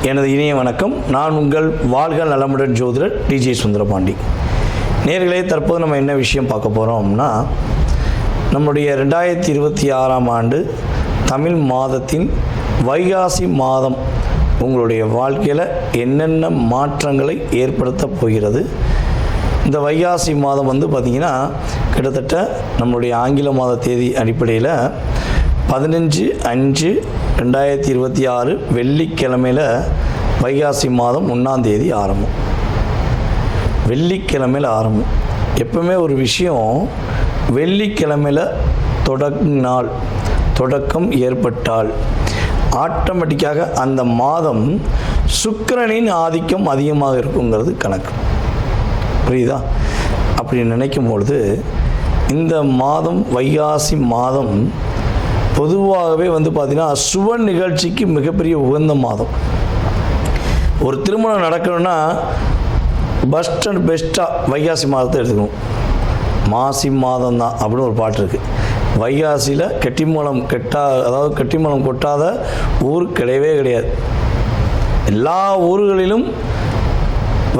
எனது இனிய வணக்கம். நான் உங்கள் வாழ்க நலமுடன் ஜோதிடர் டிஜே சுந்தரபாண்டி. நேர்களே, தற்போது நம்ம என்ன விஷயம் பார்க்க போகிறோம்னா, நம்முடைய 2026ஆம் ஆண்டு தமிழ் மாதத்தின் வைகாசி மாதம் உங்களுடைய வாழ்க்கையில் என்னென்ன மாற்றங்களை ஏற்படுத்த போகிறது. இந்த வைகாசி மாதம் பார்த்திங்கன்னா கிட்டத்தட்ட நம்மளுடைய ஆங்கில மாத தேதி அடிப்படையில் 15/5/2026 வெள்ளிக்கிழமையில் வைகாசி மாதம் 1ஆம் தேதி ஆரம்பம். வெள்ளிக்கிழமையில் ஆரம்பம். எப்பவுமே ஒரு விஷயம் வெள்ளிக்கிழமையில் தொடக்கம் ஏற்பட்டால் ஆட்டோமேட்டிக்காக அந்த மாதம் சுக்கிரனின் ஆதிக்கம் அதிகமாக இருக்குங்கிறது கணக்கு. புரியுதா? அப்படி நினைக்கும் பொழுது இந்த மாதம் வைகாசி மாதம் பொதுவாகவே பார்த்திங்கன்னா சுப நிகழ்ச்சிக்கு மிகப்பெரிய உகந்த மாதம். ஒரு திருமணம் நடக்கணும்னா பெஸ்ட் அண்ட் பெஸ்ட்டாக வைகாசி மாதத்தை எடுத்துக்கணும். மாசி மாதம் தான் அப்படின்னு ஒரு பாட்டு இருக்குது. வைகாசியில் கெட்டிமலம் கொட்டாத ஊர் கிடையவே கிடையாது. எல்லா ஊர்களிலும்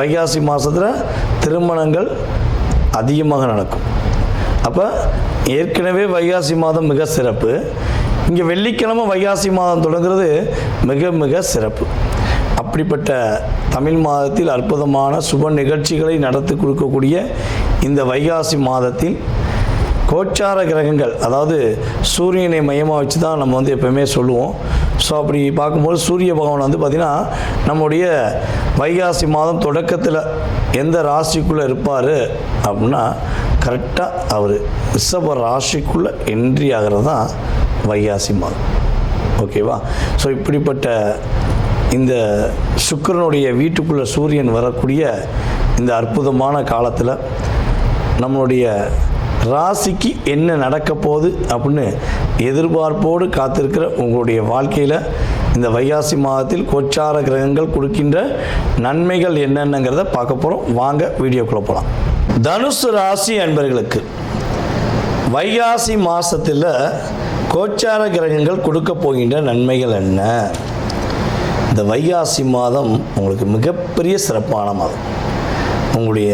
வைகாசி மாதத்தில் திருமணங்கள் அதிகமாக நடக்கும். அப்போ ஏற்கனவே வைகாசி மாதம் மிக சிறப்பு. இங்கே வெள்ளிக்கிழமை வைகாசி மாதம் தொடங்குறது மிக மிக சிறப்பு. அப்படிப்பட்ட தமிழ் மாதத்தில் அற்புதமான சுப நிகழ்ச்சிகளை நடத்தி கொடுக்கக்கூடிய இந்த வைகாசி மாதத்தில் கோச்சார கிரகங்கள், அதாவது சூரியனை மையமாக வச்சு தான் நம்ம எப்போயுமே சொல்லுவோம். ஸோ அப்படி பார்க்கும்போது சூரிய பகவான் பார்த்திங்கன்னா நம்முடைய வைகாசி மாதம் தொடக்கத்தில் எந்த ராசிக்குள்ளே இருப்பார் அப்படின்னா கரெக்டாக அவர் ரிஷப ராசிக்குள்ளே என்ட்ரி ஆகிறது தான் வைகாசி மாதம். ஓகேவா? ஸோ இப்படிப்பட்ட இந்த சுக்கிரனுடைய வீட்டுக்குள்ளே சூரியன் வரக்கூடிய இந்த அற்புதமான காலத்தில் நம்மளுடைய ராசிக்கு என்ன நடக்க போகுது அப்படின்னு எதிர்பார்ப்போடு காத்திருக்கிற உங்களுடைய வாழ்க்கையில் இந்த வைகாசி மாதத்தில் கோச்சார கிரகங்கள் கொடுக்கின்ற நன்மைகள் என்னென்னங்கிறத பார்க்க போகிறோம். வாங்க வீடியோக்குள்ளே போகலாம். தனுசு ராசி அன்பர்களுக்கு வைகாசி மாதத்தில் கோச்சார கிரகங்கள் கொடுக்க போகின்ற நன்மைகள் என்ன? இந்த வைகாசி மாதம் உங்களுக்கு மிகப்பெரிய சிறப்பான மாதம். உங்களுடைய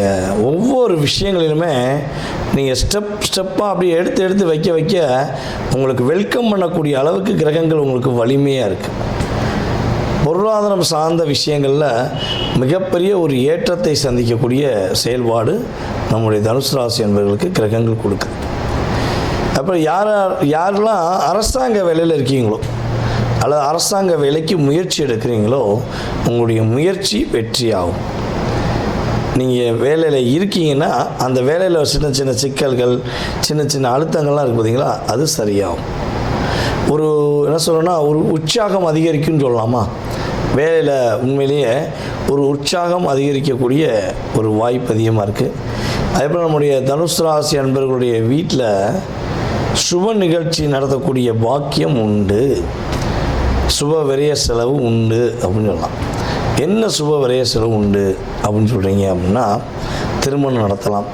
ஒவ்வொரு விஷயங்களிலுமே நீங்கள் ஸ்டெப்பாக அப்படி எடுத்து வைக்க உங்களுக்கு வெல்கம் பண்ணக்கூடிய அளவுக்கு கிரகங்கள் உங்களுக்கு வலிமையாக இருக்குது. பொருளாதாரம் சார்ந்த விஷயங்களில் மிகப்பெரிய ஒரு ஏற்றத்தை சந்திக்கக்கூடிய செயல்பாடு நம்முடைய தனுசு ராசி என்பவர்களுக்கு கிரகங்கள் கொடுக்குது. அப்புறம் யாரெல்லாம் அரசாங்க வேலையில் இருக்கீங்களோ அல்லது அரசாங்க வேலைக்கு முயற்சி எடுக்கிறீங்களோ உங்களுடைய முயற்சி வெற்றியாகும். நீங்கள் வேலையில் இருக்கீங்கன்னா அந்த வேலையில் சின்ன சின்ன சிக்கல்கள், சின்ன சின்ன அழுத்தங்கள்லாம் இருக்குது பார்த்தீங்களா, அது சரியாகும். ஒரு என்ன சொல்லணும்னா ஒரு உற்சாகம் அதிகரிக்கும்னு சொல்லலாமா? வேலையில் உண்மையிலேயே ஒரு உற்சாகம் அதிகரிக்கக்கூடிய ஒரு வாய்ப்பு அதிகமாக இருக்குது. அதேபோல் நம்முடைய தனுசு ராசி அன்பர்களுடைய வீட்டில் சுப நிகழ்ச்சி நடத்தக்கூடிய பாக்கியம் உண்டு. சுப விரய செலவு உண்டு அப்படின்னு சொல்லலாம். என்ன சுப விரய செலவு உண்டு அப்படின்னு சொல்கிறீங்க அப்படின்னா, திருமணம் நடத்தலாம்,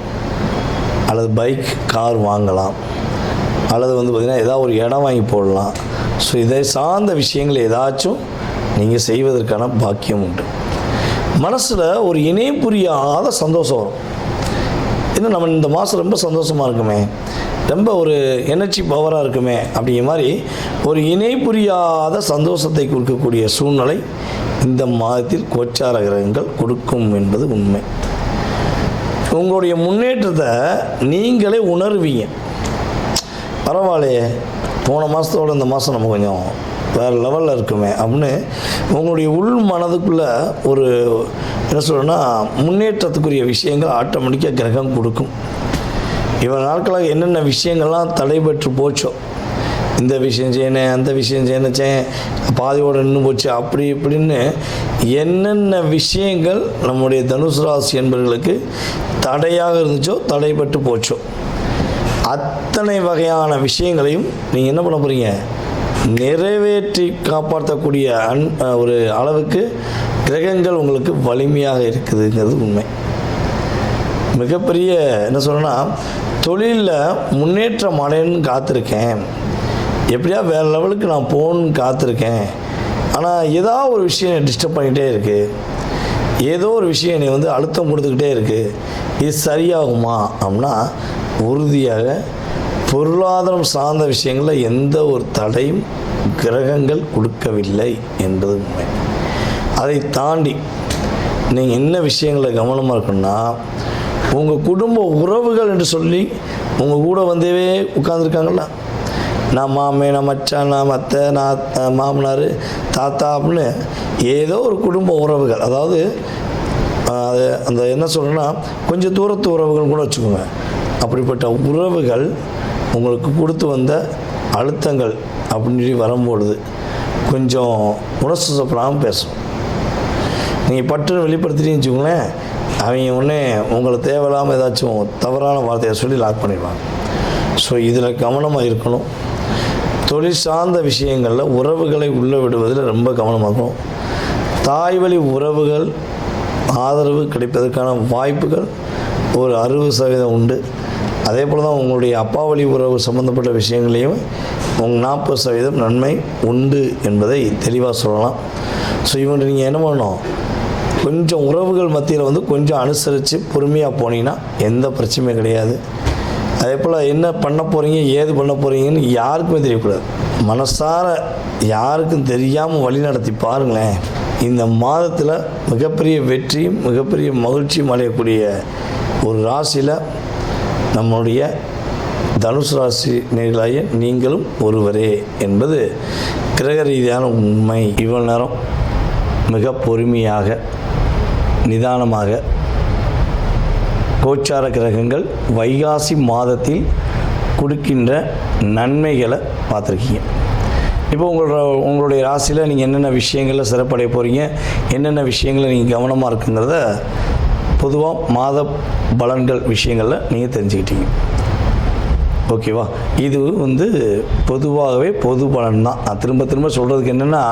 அல்லது பைக் கார் வாங்கலாம், அல்லது பார்த்திங்கன்னா ஏதாவது ஒரு இடம் வாங்கி போடலாம். ஸோ இதை சார்ந்த விஷயங்கள் ஏதாச்சும் நீங்கள் செய்வதற்கான பாக்கியம் உண்டு. மனசில் ஒரு இணை புரியாத சந்தோஷம் வரும். இன்னும் நம்ம இந்த மாதம் ரொம்ப சந்தோஷமாக இருக்குமே, ரொம்ப ஒரு எனர்ஜி பவராக இருக்குமே அப்படிங்கிற மாதிரி ஒரு இணை புரியாத சந்தோஷத்தை கொடுக்கக்கூடிய சூழ்நிலை இந்த மாதத்தில் கோச்சார கிரகங்கள் கொடுக்கும் என்பது உண்மை. உங்களுடைய முன்னேற்றத்தை நீங்களே உணர்வீங்க. பரவாயில்லையே, போன மாதத்தோடு இந்த மாதம் நம்ம கொஞ்சம் வேறு லெவலில் இருக்குமே அப்படின்னு உங்களுடைய உள் மனதுக்குள்ளே ஒரு என்ன சொல்கிறேன்னா முன்னேற்றத்துக்குரிய விஷயங்கள் ஆட்டோமேட்டிக்காக கிரகம் கொடுக்கும். இவ்வளோ நாட்களாக என்னென்ன விஷயங்கள்லாம் தடைபெற்று போச்சோ, இந்த விஷயம் செய்யணும், அந்த விஷயம் செய்யணும், பாதியோடு நின்று போச்சு, அப்படி இப்படின்னு என்னென்ன விஷயங்கள் நம்முடைய தனுசு ராசி என்பவர்களுக்கு தடையாக இருந்துச்சோ, தடைபட்டு போச்சோ, அத்தனை வகையான விஷயங்களையும் நீங்கள் என்ன பண்ண போகிறீங்க, நிறைவேற்றி காப்பாற்றக்கூடிய ஒரு அளவுக்கு கிரகங்கள் உங்களுக்கு வலிமையாக இருக்குதுங்கிறது உண்மை. மிகப்பெரிய என்ன சொல்கிறேன்னா தொழிலில் முன்னேற்றம் அடையணும்னு காத்திருக்கேன், எப்படியா வேறு லெவலுக்கு நான் போகணுன்னு காத்திருக்கேன், ஆனால் ஏதாவது ஒரு விஷயம் டிஸ்டர்ப் பண்ணிகிட்டே இருக்குது, ஏதோ ஒரு விஷயம் என்னை வந்து அழுத்தம் கொடுத்துக்கிட்டே இருக்குது, இது சரியாகுமா அப்படின்னா உறுதியாக பொருளாதாரம் சார்ந்த விஷயங்களில் எந்த ஒரு தடையும் கிரகங்கள் கொடுக்கவில்லை என்பது உண்மை. அதை தாண்டி நீங்கள் என்ன விஷயங்களில் கவனமாக இருக்கணும்னா, உங்கள் குடும்ப உறவுகள் என்று சொல்லி உங்கள் கூட வந்தே உட்காந்துருக்காங்களா, நான் மாமே, நான் மச்சான், நான் அத்தை, நான் மாமனார், தாத்தா அப்படின்னு ஏதோ ஒரு குடும்ப உறவுகள், அதாவது அது அந்த என்ன சொல்கிறேன்னா கொஞ்சம் தூரத்து உறவுகள் கூட வச்சுக்கோங்க. அப்படிப்பட்ட உறவுகள் உங்களுக்கு கொடுத்து வந்த அழுத்தங்கள் அப்படின்னு சொல்லி வரும்பொழுது கொஞ்சம் உணர்ச்சிப்படாமல் பேசும். நீங்கள் பட்டுன்னு வெளிப்படுத்திட்டீங்கன்னு வச்சுக்கோங்களேன், அவங்க உடனே உங்களை தேவையில்லாமல் ஏதாச்சும் தவறான வார்த்தையை சொல்லி லாக் பண்ணிடுவாங்க. ஸோ இதில் கவனமாக இருக்கணும். தொழில் சார்ந்த விஷயங்களில் உறவுகளை உள்ளே விடுவதில் ரொம்ப கவனமாகணும். தாய் வழி உறவுகள் ஆதரவு கிடைப்பதற்கான வாய்ப்புகள் ஒரு 60% உண்டு. அதே போல் தான் உங்களுடைய அப்பா வழி உறவு சம்மந்தப்பட்ட விஷயங்களையும் 40% நன்மை உண்டு என்பதை தெளிவாக சொல்லலாம். ஸோ இவங்க நீங்கள் என்ன பண்ணணும், கொஞ்சம் உறவுகள் மத்தியில் வந்து கொஞ்சம் அனுசரித்து பொறுமையாக போனீங்கன்னா எந்த பிரச்சனையும் கிடையாது. அதே போல் என்ன பண்ண போகிறீங்க, ஏது பண்ண போகிறீங்கன்னு யாருக்குமே தெரியக்கூடாது. மனசார யாருக்கும் தெரியாமல் வழி நடத்தி பாருங்களேன். இந்த மாதத்தில் மிகப்பெரிய வெற்றியும் மிகப்பெரிய மகிழ்ச்சியும் அடையக்கூடிய ஒரு ராசியில் நம்முடைய தனுசு ராசி நேர்களாகிய நீங்களும் ஒருவரே என்பது கிரக ரீதியான உண்மை. இவ்வளவு நேரம் மிக பொறுமையாக நிதானமாக கோச்சார கிரகங்கள் வைகாசி மாதத்தில் கொடுக்கின்ற நன்மைகளை பார்த்துருக்கீங்க. இப்போ உங்களுடைய ராசியில் நீங்கள் என்னென்ன விஷயங்களில் சிறப்படைய போகிறீங்க, என்னென்ன விஷயங்களில் நீங்கள் கவனமாக இருக்குங்கிறத பொதுவாக மாத பலன்கள் விஷயங்களில் நீங்கள் தெரிஞ்சுக்கிட்டீங்க. ஓகேவா? இது வந்து பொதுவாகவே பொது பலன் தான். நான் திரும்ப திரும்ப சொல்கிறதுக்கு என்னென்னா,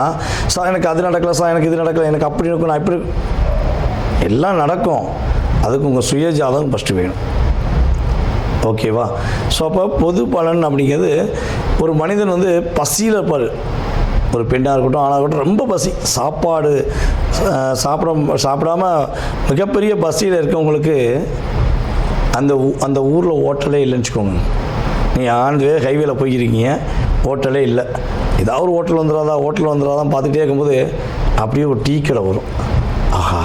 சார் எனக்கு அது நடக்கலை, சார் எனக்கு இது நடக்கலை, எனக்கு அப்படி இருக்கும், நான் இப்படி எல்லாம் நடக்கும். அதுக்கு உங்கள் சுய ஜாதகம் ஃபஸ்ட்டு வேணும். ஓகேவா? ஸோ அப்போ பொது பலன் அப்படிங்கிறது ஒரு மனிதன் வந்து பசியில் இருப்பார். ஒரு பெண்ணாக இருக்கட்டும் ஆணாக இருக்கட்டும், ரொம்ப பசி, சாப்பாடு சாப்பிடாம மிகப்பெரிய பசியில் இருக்கவங்களுக்கு அந்த ஊரில் ஹோட்டலே இல்லைன்னு வச்சுக்கோங்க. நீங்கள் ஆண்டு ஹைவேல போய்க்கிறீங்க, ஹோட்டலே இல்லை, ஏதாவது ஒரு ஹோட்டல் வந்துடாதான் பார்த்துக்கிட்டே இருக்கும்போது அப்படியே ஒரு டீ கடை வரும். ஆஹா,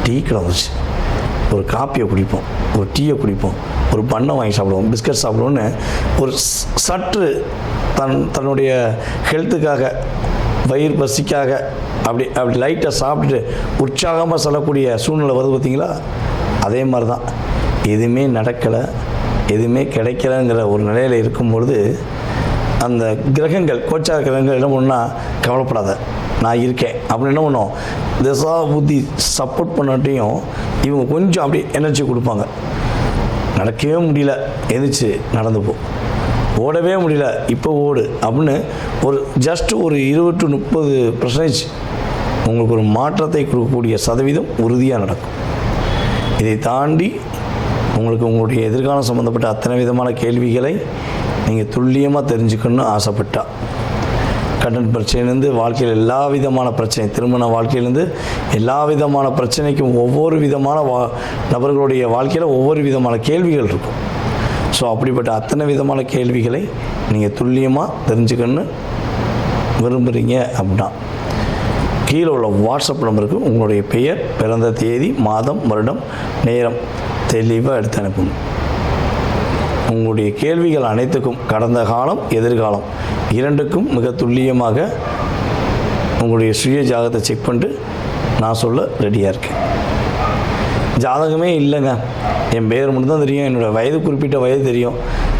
டீ கடை வந்துச்சு, ஒரு காப்பியை குடிப்போம், ஒரு டீயை குடிப்போம், ஒரு பண்ணை வாங்கி சாப்பிடுவோம், பிஸ்கட் சாப்பிடுவோன்னு ஒரு சற்று தன்னுடைய ஹெல்த்துக்காக, வயிறு பசிக்காக அப்படி லைட்டாக சாப்பிட்டுட்டு உற்சாகமாக செல்லக்கூடிய சூழ்நிலை வருது பார்த்தீங்களா? அதே மாதிரி தான் எதுவுமே நடக்கலை, எதுவுமே கிடைக்கலைங்கிற ஒரு நிலையில் இருக்கும்பொழுது அந்த கிரகங்கள், கோச்சார கிரகங்கள் என்ன பண்ணா, கவலைப்படாத நான் இருக்கேன் அப்படின்னு என்ன பண்ணோம், திசா புத்தி சப்போர்ட் பண்ணாட்டையும் இவங்க கொஞ்சம் அப்படி எனர்ஜி கொடுப்பாங்க. நடக்கவே முடியல, எந்திரிச்சு நடந்து போ, ஓடவே முடியல, இப்போ ஓடு அப்படின்னு ஒரு ஜஸ்ட் ஒரு 20-30% உங்களுக்கு ஒரு மாற்றத்தை கொடுக்கக்கூடிய சதவீதம் உறுதியாக நடக்கும். இதை தாண்டி உங்களுக்கு உங்களுடைய எதிர்காலம் சம்மந்தப்பட்ட அத்தனை விதமான கேள்விகளை நீங்கள் துல்லியமாக தெரிஞ்சுக்கணும்னு ஆசைப்பட்டா, கடன் பிரச்சனையிலேருந்து வாழ்க்கையில் எல்லா விதமான பிரச்சனை, திருமண வாழ்க்கையிலேருந்து எல்லா விதமான பிரச்சனைக்கும் ஒவ்வொரு விதமான நபர்களுடைய வாழ்க்கையில் ஒவ்வொரு விதமான கேள்விகள் இருக்கும். ஸோ அப்படிப்பட்ட அத்தனை விதமான கேள்விகளை நீங்கள் துல்லியமாக தெரிஞ்சுக்கணுன்னு விரும்புகிறீங்க அப்படின்னா கீழே உள்ள வாட்ஸ்அப் நம்பருக்கு உங்களுடைய பெயர், பிறந்த தேதி, மாதம், வருடம், நேரம் தெளிவாக எடுத்து அனுப்பணும். உங்களுடைய கேள்விகள் அனைத்துக்கும் கடந்த காலம், எதிர்காலம் இரண்டுக்கும் மிக துல்லியமாக உங்களுடைய சுய ஜாதகத்தை செக் பண்ணிட்டு நான் சொல்ல ரெடியாக இருக்கேன். ஜாதகமே இல்லைங்க, என் பேர் மட்டும் தான் தெரியும், என்னோடய வயது குறிப்பிட்ட வயது தெரியும்,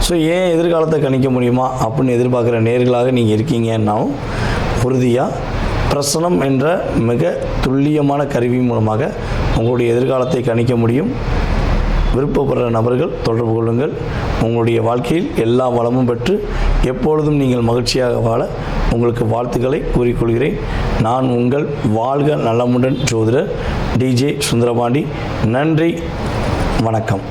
ஸோ ஏன் எதிர்காலத்தை கணிக்க முடியுமா அப்படின்னு எதிர்பார்க்குற நேர்களாக நீங்கள் இருக்கீங்கன்னாலும் உறுதியாக பிரசனம் என்ற மிக துல்லியமான கருவி மூலமாக உங்களுடைய எதிர்காலத்தை கணிக்க முடியும். விருப்பப்படுற நபர்கள் தொடர்பு கொள்ளுங்கள். உங்களுடைய வாழ்க்கையில் எல்லா வளமும் பெற்று எப்பொழுதும் நீங்கள் மகிழ்ச்சியாக வாழ உங்களுக்கு வாழ்த்துக்களை கூறிக்கொள்கிறேன். நான் உங்கள் வாழ்க நலமுடன் ஜோதிடர் DJ சுந்தரபாண்டி. நன்றி, வணக்கம்.